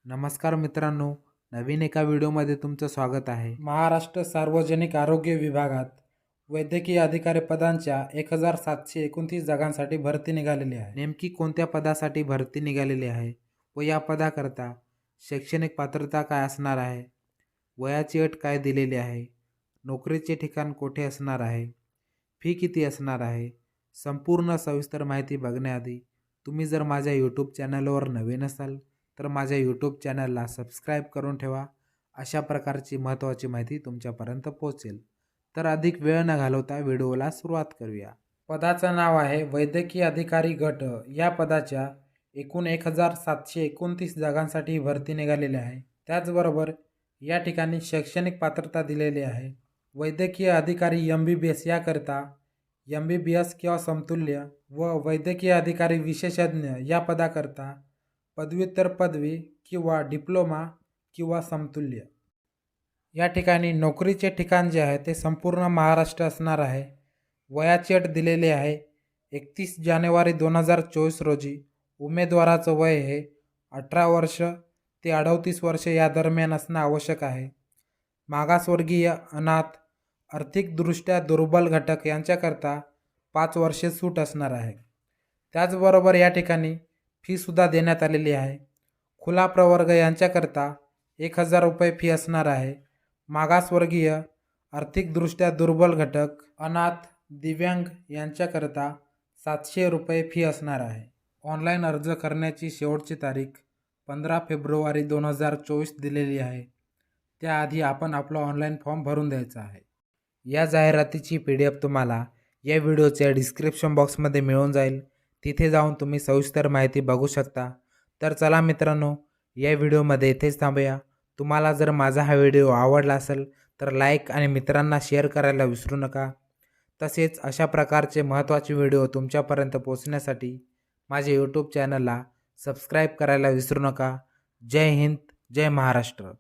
नमस्कार मित्रांनो, नवीन एका व्हिडिओमध्ये तुमचं स्वागत आहे। महाराष्ट्र सार्वजनिक आरोग्य विभागात वैद्यकीय अधिकारी पदांच्या 1729 जागांसाठी भरती निघालेली आहे। नेमकी कोणत्या पदासाठी भरती निघालेली आहे व या पदाकरता शैक्षणिक पात्रता काय असणार आहे, वयाची अट काय दिलेली आहे, नोकरीचे ठिकाण कोठे असणार आहे, फी किती असणार आहे, संपूर्ण सविस्तर माहिती बघण्याआधी तुम्ही जर माझ्या यूट्यूब चॅनलवर नवीन असाल तर माझ्या यूट्यूब चॅनलला सबस्क्राईब करून ठेवा। अशा प्रकारची महत्त्वाची माहिती तुमच्यापर्यंत पोहोचेल। तर अधिक वेळ न घालवता व्हिडिओला सुरुवात करूया। पदाचं नाव आहे वैद्यकीय अधिकारी गट। या पदाच्या एकूण 1729 जागांसाठी ही भरती निघालेली आहे। त्याचबरोबर या ठिकाणी शैक्षणिक पात्रता दिलेली आहे। वैद्यकीय अधिकारी MBBS याकरता MBBS किंवा समतुल्य व वैद्यकीय अधिकारी विशेषज्ञ या पदाकरता पदव्युत्तर पदवी किंवा डिप्लोमा किंवा समतुल्य। या ठिकाणी नोकरीचे ठिकाण जे आहे ते संपूर्ण महाराष्ट्र असणार आहे। वयाची अट दिलेली आहे 31 जानेवारी 2024 रोजी उमेदवाराचं वय हे 18 वर्ष ते 38 वर्ष या दरम्यान असणं आवश्यक आहे। मागासवर्गीय, अनाथ, आर्थिकदृष्ट्या दुर्बल घटक यांच्याकरता 5 वर्षे सूट असणार आहे। त्याचबरोबर या ठिकाणी फीसुद्धा देण्यात आलेली आहे। खुला प्रवर्ग यांच्याकरता 1000 रुपये फी असणार आहे। मागासवर्गीय, आर्थिकदृष्ट्या दुर्बल घटक, अनाथ, दिव्यांग यांच्याकरता 700 रुपये फी असणार आहे। ऑनलाईन अर्ज करण्याची शेवटची तारीख 15 फेब्रुवारी 2024 दिलेली आहे। त्याआधी आपण आपला ऑनलाईन फॉर्म भरून द्यायचा आहे। या जाहिरातीची PDF तुम्हाला या व्हिडिओच्या डिस्क्रिप्शन बॉक्समध्ये मिळून जाईल। तिथे जाऊन तुम्ही सविस्तर माहिती बघू शकता। तर चला मित्रांनो, या व्हिडिओमध्ये इथेच थांबूया। तुम्हाला जर माझा हा व्हिडिओ आवडला असेल तर लाईक आणि मित्रांना शेअर करायला विसरू नका। तसेच अशा प्रकारचे महत्त्वाचे व्हिडिओ तुमच्यापर्यंत पोहोचण्यासाठी माझे यूट्यूब चॅनलला सबस्क्राईब करायला विसरू नका। जय हिंद, जय महाराष्ट्र।